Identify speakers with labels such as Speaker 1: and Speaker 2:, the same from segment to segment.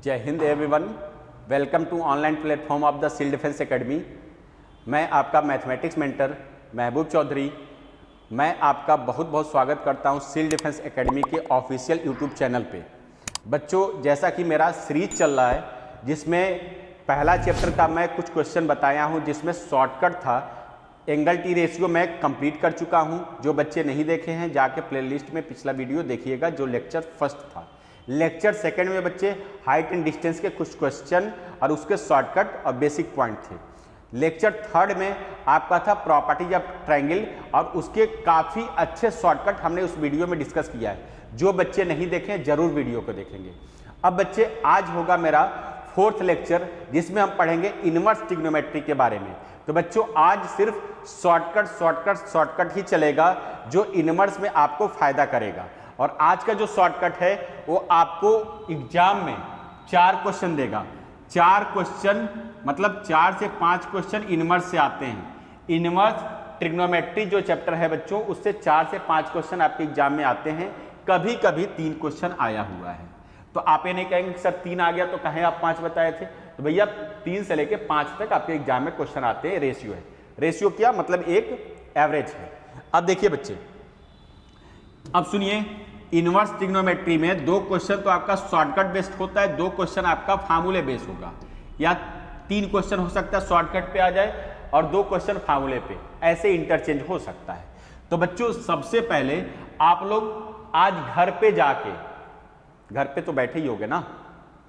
Speaker 1: जय हिंद everyone, welcome to online platform of the civil defence academy. मैं आपका मैथमेटिक्स मेंटर महबूब चौधरी। मैं आपका बहुत बहुत स्वागत करता हूं सिविल डिफेंस एकेडमी के ऑफिशियल यूट्यूब चैनल पे। बच्चों, जैसा कि मेरा सीरीज चल रहा है जिसमें पहला चैप्टर का मैं कुछ क्वेश्चन बताया हूं, जिसमें शॉर्टकट था एंगल टी रेशियो मैं कंप्लीट कर चुका हूं। जो बच्चे नहीं देखे हैं जाके प्लेलिस्ट में पिछला वीडियो देखिएगा, जो लेक्चर फर्स्ट था। लेक्चर सेकंड में बच्चे हाइट एंड डिस्टेंस के कुछ क्वेश्चन और उसके शॉर्टकट और बेसिक पॉइंट थे। लेक्चर थर्ड में आपका था प्रॉपर्टीज ऑफ ट्रायंगल और उसके काफ़ी अच्छे शॉर्टकट हमने उस वीडियो में डिस्कस किया है। जो बच्चे नहीं देखें जरूर वीडियो को देखेंगे। अब बच्चे, आज होगा मेरा फोर्थ लेक्चर जिसमें हम पढ़ेंगे इनवर्स ट्रिग्नोमेट्री के बारे में। तो बच्चों, आज सिर्फ शॉर्टकट ही चलेगा जो इनवर्स में आपको फायदा करेगा। और आज का जो शॉर्टकट है वो आपको एग्जाम में 4 क्वेश्चन देगा। 4 क्वेश्चन मतलब 4 से 5 क्वेश्चन इनवर्स से आते हैं। इनवर्स ट्रिग्नोमेट्री जो चैप्टर है बच्चों, उससे 4 से 5 क्वेश्चन आपके एग्जाम में आते हैं। कभी कभी 3 क्वेश्चन आया हुआ है। तो आप ये नहीं कहेंगे कि सर 3 आ गया तो कहें आप 5 बताए थे। तो भैया 3 से लेके 5 तक आपके एग्जाम में क्वेश्चन आते हैं। रेशियो है, रेशियो क्या मतलब एक एवरेज है। अब देखिए बच्चे, अब सुनिए, इनवर्स ट्रिग्नोमेट्री में 2 क्वेश्चन तो आपका शॉर्टकट बेस्ड होता है, 2 क्वेश्चन आपका फार्मूले बेस्ड होगा, या 3 क्वेश्चन हो सकता है शॉर्टकट पे आ जाए और 2 क्वेश्चन फार्मूले पे, ऐसे इंटरचेंज हो सकता है। तो बच्चों, सबसे पहले आप लोग आज घर पे जाके, घर पे तो बैठे ही होगे ना,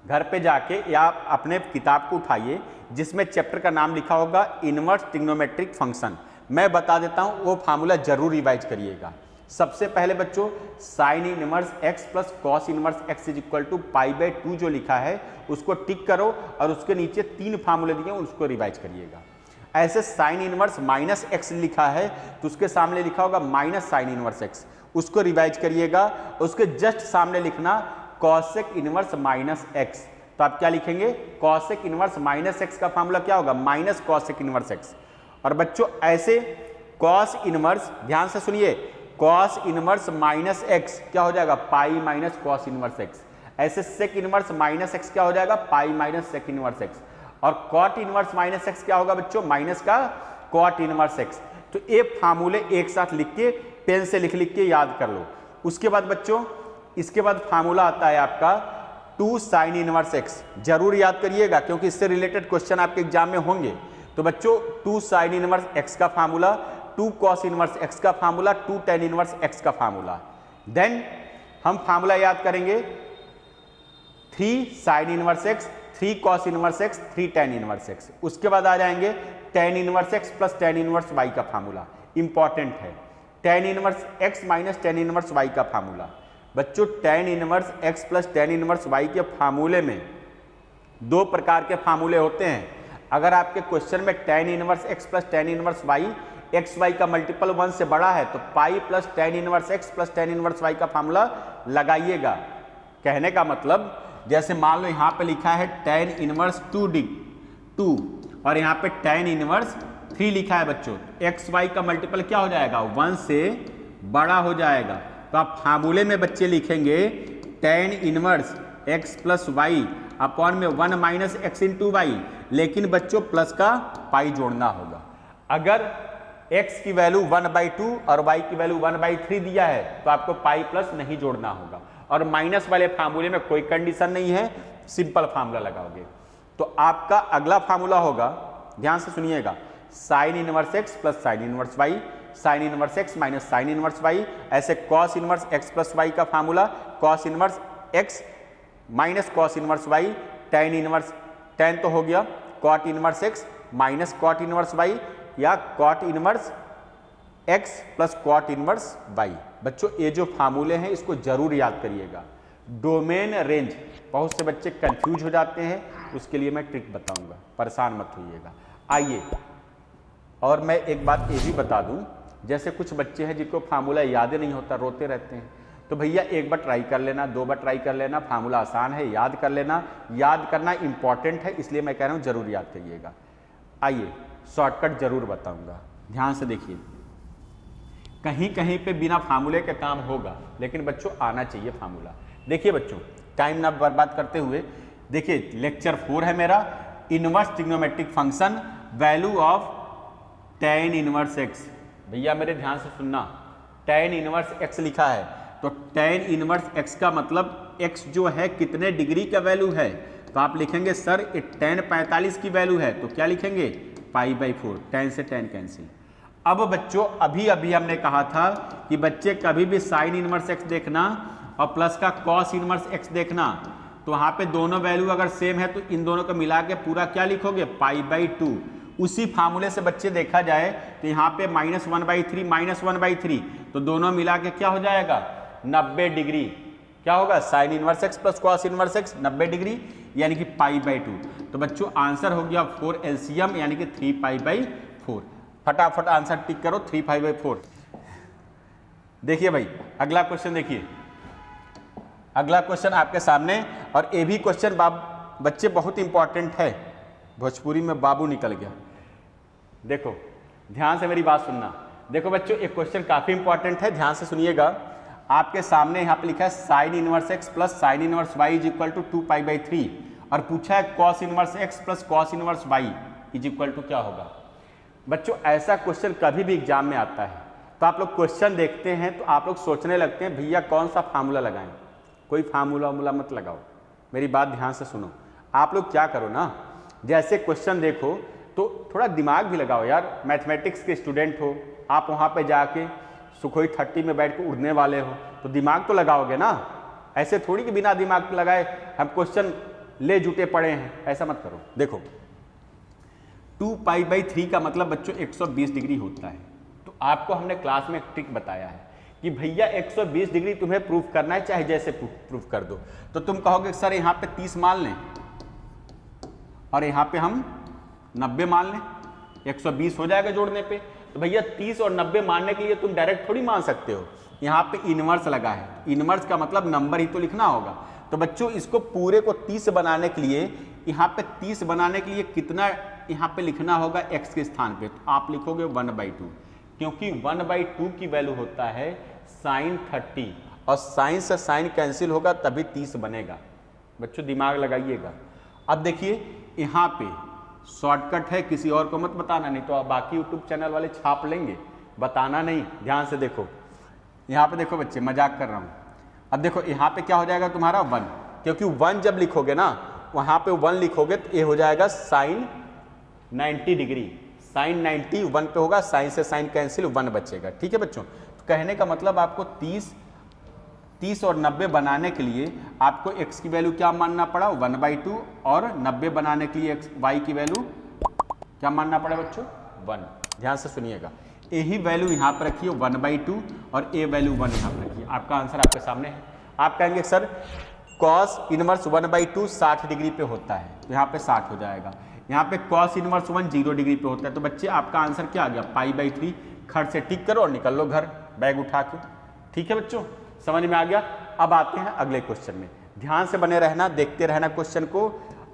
Speaker 1: घर पे जाके या अपने किताब को उठाइए जिसमें चैप्टर का नाम लिखा होगा इनवर्स ट्रिग्नोमेट्रिक फंक्शन। मैं बता देता हूं, वो फार्मूला जरूर रिवाइज करिएगा। सबसे पहले बच्चों, sine inverse x plus cos inverse x is equal to π/2 जो लिखा है उसको टिक करो और उसके नीचे 3 फार्मूले दिए उसको रिवाइज करिएगा। ऐसे साइन इनवर्स माइनस एक्स लिखा है तो उसके सामने लिखा होगा माइनस साइन इनवर्स एक्स, उसको रिवाइज करिएगा। उसके जस्ट सामने लिखना कॉसेक इनवर्स माइनस एक्स। तो आप क्या लिखेंगे? कॉसेक इनवर्स माइनस एक्स का फार्मूला क्या होगा? Minus cosec inverse x. और बच्चों, ऐसे कॉस इनवर्स, ध्यान से सुनिए, कॉस इनवर्स माइनस एक्स क्या हो जाएगा? Pi minus cos inverse x. ऐसे सेक इनवर्स माइनस एक्स क्या हो जाएगा? Pi minus sec inverse x. और कॉट इनवर्स माइनस एक्स क्या होगा बच्चों? माइनस का कॉट इनवर्स एक्स। तो ये फार्मूले एक साथ लिख के पेन से लिख के याद कर लो। उसके बाद बच्चों, इसके बाद फार्मूला आता है आपका 2 साइन इनवर्स एक्स। जरूर याद करिएगा क्योंकि इससे रिलेटेड क्वेश्चन आपके एग्जाम में होंगे। तो बच्चों, 2 साइन इनवर्स एक्स का फार्मूला, 2 कॉस इनवर्स एक्स का फार्मूला, 2 टेन इनवर्स एक्स का फार्मूला। देन हम फार्मूला याद करेंगे 3 sine inverse x, 3 cos inverse x, 3 tan inverse x. उसके बाद आ जाएंगे tan inverse x plus tan inverse y का फार्मूला। इंपॉर्टेंट है, tan inverse x minus tan inverse y का फार्मूला। बच्चों, tan inverse x plus tan inverse Y के फार्मूले में 2 प्रकार के फार्मूले होते हैं। अगर आपके क्वेश्चन में tan inverse x plus tan inverse y, x y का मल्टीपल 1 से बड़ा है तो pi plus tan inverse x plus tan inverse y का फार्मूला लगाइएगा। कहने का मतलब, जैसे मान लो यहाँ पे लिखा है टेन इनवर्स 2 और यहाँ पे टेन इनवर्स 3 लिखा है बच्चों, एक्स वाई का मल्टीपल क्या हो जाएगा? 1 से बड़ा हो जाएगा। तो आप फार्मूले में बच्चे लिखेंगे tan inverse x plus y upon में 1 माइनस एक्स इंटू वाई, लेकिन बच्चों प्लस का पाई जोड़ना होगा। अगर x की वैल्यू 1/2 और y की वैल्यू 1/3 दिया है तो आपको पाई प्लस नहीं जोड़ना होगा। और माइनस वाले फार्मूले में कोई कंडीशन नहीं है, सिंपल फार्मूला लगाओगे। तो आपका अगला फार्मूला होगा, ध्यान से सुनिएगा, sine inverse x plus sine inverse y, sine inverse x minus sine inverse y. ऐसे cos inverse x plus y का formula, cos inverse x minus cos inverse y, tan inverse, tan तो हो गया, cot inverse x minus cot inverse y, या cot inverse x plus cot inverse y. बच्चों, ये जो फार्मूले हैं इसको जरूर याद करिएगा। डोमेन रेंज, बहुत से बच्चे कंफ्यूज हो जाते हैं, उसके लिए मैं ट्रिक बताऊंगा, परेशान मत होइएगा। आइए, और मैं एक बात ये भी बता दूं, जैसे कुछ बच्चे हैं जिनको फार्मूला याद ही नहीं होता, रोते रहते हैं, तो भैया एक बार ट्राई कर लेना, 2 बार ट्राई कर लेना, फार्मूला आसान है, याद कर लेना। याद करना इंपॉर्टेंट है, इसलिए मैं कह रहा हूं जरूर याद करिएगा। आइए, शॉर्टकट जरूर बताऊंगा, ध्यान से देखिए। कहीं कहीं पे बिना फार्मूले के काम होगा, लेकिन बच्चों आना चाहिए फार्मूला। देखिए बच्चों, टाइम ना बर्बाद करते हुए देखिए लेक्चर 4 है मेरा, inverse trigonometric function, value of tan inverse x। भैया मेरे ध्यान से सुनना, tan इनवर्स x लिखा है, तो tan इनवर्स x का मतलब x जो है कितने डिग्री का वैल्यू है, तो आप लिखेंगे सर tan 45 की वैल्यू है, तो क्या लिखेंगे π/4, tan से tan कैंसिल। अब बच्चों अभी अभी हमने कहा था कि बच्चे कभी भी साइन इनवर्स x देखना और प्लस का कॉस इनवर्स x देखना, तो वहाँ पे दोनों वैल्यू अगर सेम है तो इन दोनों को मिला के पूरा क्या लिखोगे π/2। उसी फार्मूले से बच्चे देखा जाए तो यहाँ पे -1/3 तो दोनों मिला के क्या हो जाएगा 90 डिग्री, क्या होगा sign inverse x plus cos inverse x 90 degree यानी कि π/2। तो बच्चों आंसर हो गया 4 LCM यानी कि 3π/4। फटाफट आंसर टिक करो 3π/4। देखिए भाई अगला क्वेश्चन देखिए, अगला क्वेश्चन आपके सामने, और ये भी क्वेश्चन बच्चे बहुत इंपॉर्टेंट है, भोजपुरी में बाबू निकल गया। देखो ध्यान से मेरी बात सुनना, देखो बच्चों एक क्वेश्चन काफी इंपॉर्टेंट है, ध्यान से सुनिएगा। आपके सामने यहाँ पे लिखा है sine inverse x plus sine inverse y is equal to 2π/3 और पूछा है cos inverse x plus cos inverse y is equal to क्या होगा। बच्चों ऐसा क्वेश्चन कभी भी एग्जाम में आता है तो आप लोग क्वेश्चन देखते हैं तो आप लोग सोचने लगते हैं भैया कौन सा फार्मूला लगाएं। कोई फार्मूला मत लगाओ, मेरी बात ध्यान से सुनो। आप लोग क्या करो ना, जैसे क्वेश्चन देखो तो थोड़ा दिमाग भी लगाओ यार। मैथमेटिक्स के स्टूडेंट हो आप, वहाँ पे जाके सुखोई 30 में बैठ के उड़ने वाले हो तो दिमाग तो लगाओगे ना। ऐसे थोड़ी कि बिना दिमाग लगाए हम क्वेश्चन ले जुटे पड़े हैं, ऐसा मत करो। देखो 2π/3 का मतलब बच्चों 120 डिग्री होता है। तो आपको हमने क्लास में एक ट्रिक बताया है कि भैया 120 डिग्री तुम्हें प्रूफ करना है, चाहे जैसे प्रूफ कर दो। तो तुम कहोगे सर यहाँ पे 30 मान लें और यहाँ पे हम 90 मान लें, 120 हो जाएगा जोड़ने पे। तो भैया 30 और 90 मानने के लिए तुम डायरेक्ट थोड़ी मान सकते हो, यहाँ पे इनवर्स लगा है, इनवर्स का मतलब नंबर ही तो लिखना होगा। तो बच्चों इसको पूरे को 30 बनाने के लिए, यहाँ पे 30 बनाने के लिए कितना यहाँ पे लिखना होगा x के स्थान पे, तो आप लिखोगे 1/2, क्योंकि 1/2 की वैल्यू होता है साइन 30 और साइन से साइन कैंसिल होगा तभी 30 बनेगा। बच्चों दिमाग लगाइएगा। अब देखिए यहाँ पे शॉर्टकट है, किसी और को मत बताना, नहीं तो आप बाकी यूट्यूब चैनल वाले छाप लेंगे, बताना नहीं। ध्यान से देखो, यहाँ पे देखो बच्चे मजाक कर रहा हूँ। अब देखो यहाँ पे क्या हो जाएगा तुम्हारा 1, क्योंकि 1 जब लिखोगे ना वहाँ पे 1 लिखोगे तो ये हो जाएगा साइन 90 डिग्री, साइन 90 1 पे होगा, साइन से साइन कैंसिल 1 बचेगा। ठीक है बच्चों, तो कहने का मतलब आपको 30 और 90 बनाने के लिए आपको x की वैल्यू क्या मानना पड़ा 1/2 और 90 बनाने के लिए y की वैल्यू क्या मानना पड़ा बच्चों 1। ध्यान से सुनिएगा, यही वैल्यू यहाँ पर रखिए 1/2 और ए वैल्यू 1 यहाँ पर रखिए। आपका आंसर आपके सामने है। आप कहेंगे सर कॉस इनवर्स 1/2 60 डिग्री पे होता है, तो यहाँ पे 60 हो जाएगा। यहाँ पे कॉस इनवर्स 1 0 डिग्री पे होता है, तो बच्चे आपका आंसर क्या आ गया π/3। खट से टिक करो और निकल लो घर बैग उठा के। ठीक है बच्चों, समझ में आ गया। अब आते हैं अगले क्वेश्चन में, ध्यान से बने रहना, देखते रहना क्वेश्चन को,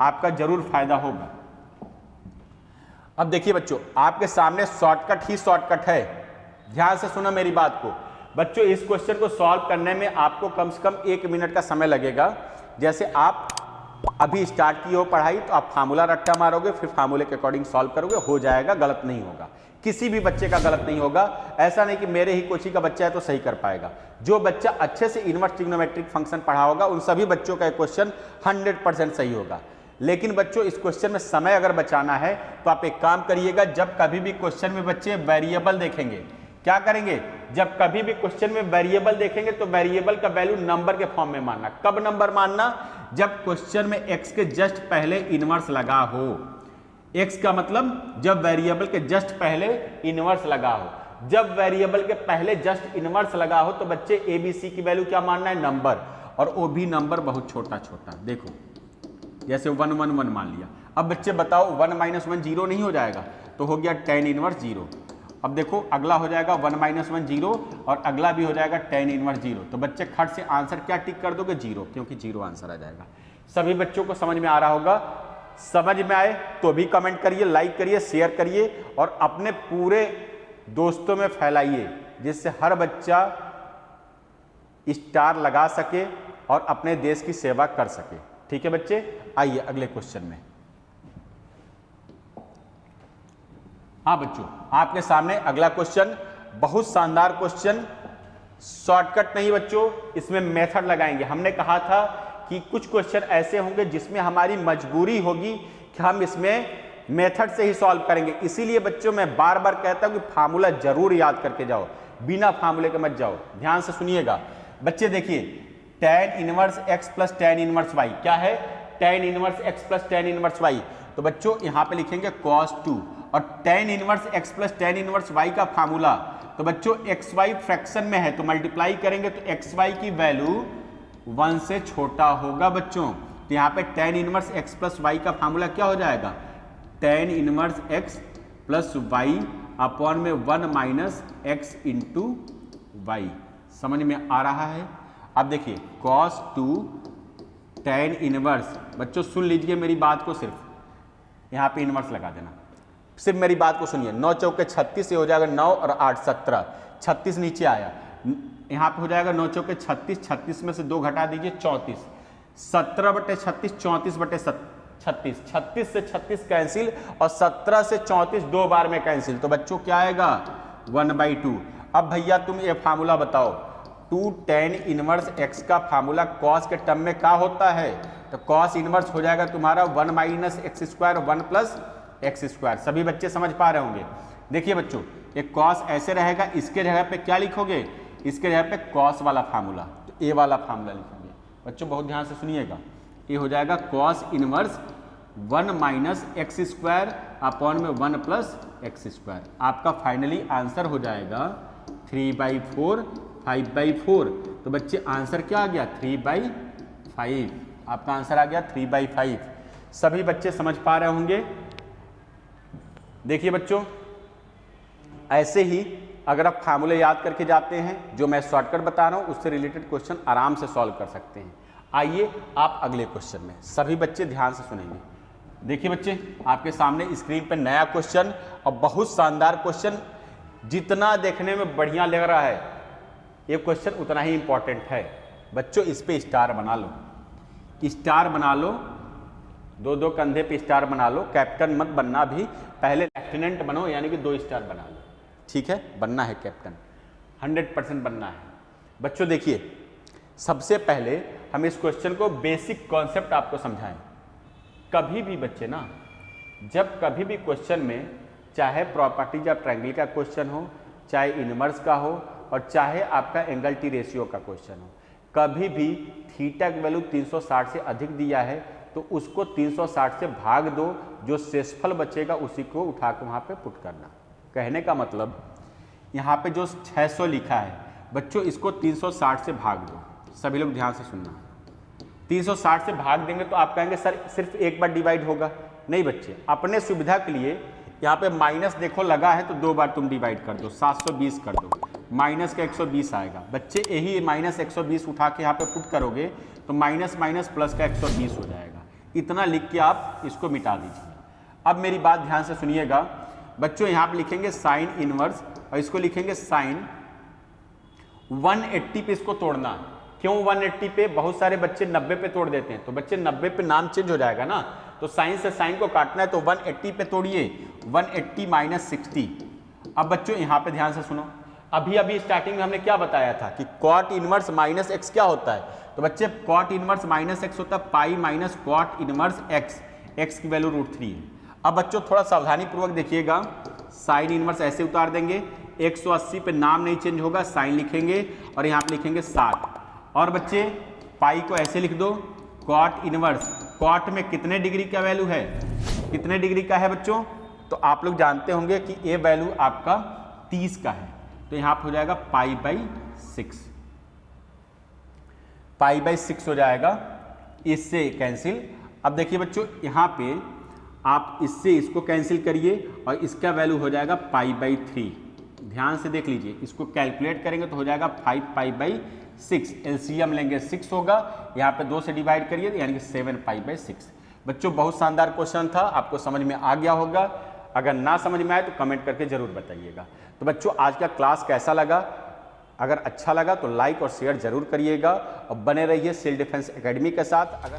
Speaker 1: आपका जरूर फायदा होगा। अब देखिए बच्चों आपके सामने शॉर्टकट ही शॉर्टकट है, ध्यान से सुनो मेरी बात को। बच्चों इस क्वेश्चन को सॉल्व करने में आपको कम से कम 1 मिनट का समय लगेगा। जैसे आप अभी स्टार्ट की हो पढ़ाई तो आप फार्मूला रट्टा मारोगे, फिर फार्मूले के अकॉर्डिंग सॉल्व करोगे, हो जाएगा, गलत नहीं होगा, किसी भी बच्चे का गलत नहीं होगा। ऐसा नहीं कि मेरे ही कोचिंग का बच्चा है तो सही कर पाएगा। जो बच्चा अच्छे से इनवर्स ट्रिग्नोमेट्रिक फंक्शन पढ़ा होगा उन सभी बच्चों का क्वेश्चन 100% सही होगा। लेकिन बच्चों इस क्वेश्चन में समय अगर बचाना है तो आप एक काम करिएगा, जब कभी भी क्वेश्चन में बच्चे वेरिएबल देखेंगे, क्या करेंगे, जब कभी भी क्वेश्चन में वेरिएबल देखेंगे तो वेरिएबल का वैल्यू नंबर के फॉर्म में मानना। कब नंबर मानना, जब क्वेश्चन में x के जस्ट पहले इनवर्स लगा हो। x का मतलब जब वेरिएबल के जस्ट पहले इनवर्स लगा हो। जब वेरिएबल के पहले जस्ट इनवर्स लगा हो तो बच्चे ABC की वैल्यू क्या मानना है नंबर, और वो भी नंबर बहुत छोटा छोटा। देखो जैसे 1 1 1 मान लिया। अब बच्चे बताओ 1 - 1 0 नहीं हो जाएगा, तो हो गया tan इनवर्स 0। अब देखो अगला हो जाएगा 1 - 1 0 और अगला भी हो जाएगा tan इनवर्स 0। तो बच्चे खट से आंसर क्या टिक कर दोगे 0, क्योंकि 0 आंसर आ जाएगा। सभी बच्चों को समझ में आ रहा होगा। समझ में आए तो भी कमेंट करिए, लाइक करिए, शेयर करिए और अपने पूरे दोस्तों में फैलाइए, जिससे हर बच्चा स्टार लगा सके और अपने देश की सेवा कर सके। ठीक है बच्चे, आइए अगले क्वेश्चन में। हाँ बच्चों, आपके सामने अगला क्वेश्चन, बहुत शानदार क्वेश्चन, शॉर्टकट नहीं बच्चों, इसमें मेथड लगाएंगे। हमने कहा था कि कुछ क्वेश्चन ऐसे होंगे जिसमें हमारी मजबूरी होगी कि हम इसमें मेथड से ही सॉल्व करेंगे। इसीलिए बच्चों मैं बार बार कहता हूं कि फार्मूला जरूर याद करके जाओ, बिना फार्मूले के मत जाओ। ध्यान से सुनिएगा बच्चे, देखिए tan inverse x plus tan inverse y क्या है, tan inverse x plus tan inverse y। तो बच्चों यहां पे लिखेंगे cos 2, और tan inverse x plus tan inverse y का फार्मूला, तो बच्चों xy फ्रैक्शन में है तो मल्टीप्लाई करेंगे तो xy की वैल्यू 1 से छोटा होगा बच्चों। तो यहाँ पे tan inverse x plus y का फार्मूला क्या हो जाएगा, tan inverse x plus y upon में 1 माइनस x इंटू वाई। समझ में आ रहा है? अब देखिए cos 2 tan इनवर्स, बच्चों सुन लीजिए मेरी बात को, सिर्फ यहाँ पे इनवर्स लगा देना, सिर्फ मेरी बात को सुनिए। 9 चौके 36 से हो जाएगा 9 और 8 17, 36 नीचे आया, यहाँ पे हो जाएगा 9 चौके 36, 36 में से 2 घटा दीजिए 34, 17 बटे 36, 34 बटे 36, 36 से 36 कैंसिल और 17 से 34 2 बार में कैंसिल, तो बच्चों क्या आएगा 1/2। अब भैया तुम ये फार्मूला बताओ, 2 tan इनवर्स x का फार्मूला cos के टर्म में क्या होता है, तो cos इनवर्स हो जाएगा तुम्हारा 1 minus x square 1 plus x square. सभी बच्चे समझ पा रहे होंगे। देखिए बच्चों एक cos ऐसे रहेगा, इसके जगह पे क्या लिखोगे, इसके जगह पे cos वाला फार्मूला, तो ए वाला फार्मूला लिखोगे। बच्चों बहुत ध्यान से सुनिएगा, ये हो जाएगा cos inverse 1 minus x square upon में 1 प्लस एक्स स्क्वायर। आपका फाइनली आंसर हो जाएगा 3/4 5/4। तो बच्चे आंसर क्या आ गया 3/5, आपका आंसर आ गया 3/5। सभी बच्चे समझ पा रहे होंगे। देखिए बच्चों ऐसे ही अगर आप फार्मूले याद करके जाते हैं, जो मैं शॉर्टकट बता रहा हूं उससे रिलेटेड क्वेश्चन आराम से सॉल्व कर सकते हैं। आइए आप अगले क्वेश्चन में, सभी बच्चे ध्यान से सुनेंगे। देखिए बच्चे आपके सामने स्क्रीन पर नया क्वेश्चन और बहुत शानदार क्वेश्चन, जितना देखने में बढ़िया लग रहा है ये क्वेश्चन उतना ही इंपॉर्टेंट है। बच्चों इस पे स्टार बना लो, स्टार बना लो, 2-2 कंधे पे स्टार बना लो। कैप्टन मत बनना, भी पहले लेफ्टिनेंट बनो, यानी कि 2 स्टार बना लो, ठीक है। बनना है कैप्टन, 100% बनना है। बच्चों देखिए सबसे पहले हम इस क्वेश्चन को बेसिक कॉन्सेप्ट आपको समझाएं। कभी भी बच्चे ना, जब कभी भी क्वेश्चन में चाहे प्रॉपर्टीज ऑफ ट्रायंगल का क्वेश्चन हो, चाहे इनवर्स का हो, और चाहे आपका एंगल टी रेशियो का क्वेश्चन हो, कभी भी थीटा की वैल्यू 360 से अधिक दिया है तो उसको 360 से भाग दो, जो शेषफल बचेगा उसी को उठा के वहाँ पे पुट करना। कहने का मतलब यहाँ पे जो 600 लिखा है बच्चों, इसको 360 से भाग दो। सभी लोग ध्यान से सुनना, 360 से भाग देंगे तो आप कहेंगे सर सिर्फ एक बार डिवाइड होगा। नहीं बच्चे, अपने सुविधा के लिए यहाँ पे माइनस देखो लगा है तो 2 बार तुम डिवाइड कर दो, 720 कर दो, माइनस का 120 आएगा। बच्चे यही माइनस 120 उठा के यहाँ पे पुट करोगे तो माइनस माइनस प्लस का 120 हो जाएगा। इतना लिख के आप इसको मिटा दीजिए। अब मेरी बात ध्यान से सुनिएगा बच्चों, यहाँ पे लिखेंगे साइन इनवर्स और इसको लिखेंगे साइन 180 पे इसको तोड़ना। क्यों 180 पे? बहुत सारे बच्चे 90 पे तोड़ देते हैं, तो बच्चे 90 पे नाम चेंज हो जाएगा ना, तो साइन से साइन को काटना है तो 180 पे तोड़िए, 180 माइनस 60। अब बच्चों यहाँ पे ध्यान से सुनो, अभी अभी स्टार्टिंग में हमने क्या बताया था कि कॉट इनवर्स माइनस एक्स क्या होता है, तो बच्चे कॉट इनवर्स माइनस एक्स होता है pi minus cot inverse x, x की वैल्यू √3 है। अब बच्चों थोड़ा सावधानी पूर्वक देखिएगा, साइन इनवर्स ऐसे उतार देंगे, 180 पे नाम नहीं चेंज होगा, साइन लिखेंगे और यहाँ पे लिखेंगे 60। और बच्चे पाई को ऐसे लिख दो, कॉट इनवर्स, कॉट में कितने डिग्री का वैल्यू है, कितने डिग्री का है बच्चों, तो आप लोग जानते होंगे कि ये वैल्यू आपका 30 का है, तो यहाँ पे हो जाएगा π/6, π/6 हो जाएगा, इससे कैंसिल। अब देखिए बच्चों यहाँ पे आप इससे इसको कैंसिल करिए और इसका वैल्यू हो जाएगा π/3। ध्यान से देख लीजिए, इसको कैलकुलेट करेंगे तो हो जाएगा 5 π/6, एलसीएम लेंगे 6 होगा, यहाँ पे 2 से डिवाइड करिए यानी कि 7 π/6। बच्चों बहुत शानदार क्वेश्चन था, आपको समझ में आ गया होगा। अगर ना समझ में आए तो कमेंट करके जरूर बताइएगा। तो बच्चों आज का क्लास कैसा लगा? अगर अच्छा लगा तो लाइक और शेयर जरूर करिएगा और बने रहिए सेल्फ डिफेंस एकेडमी के साथ। अगर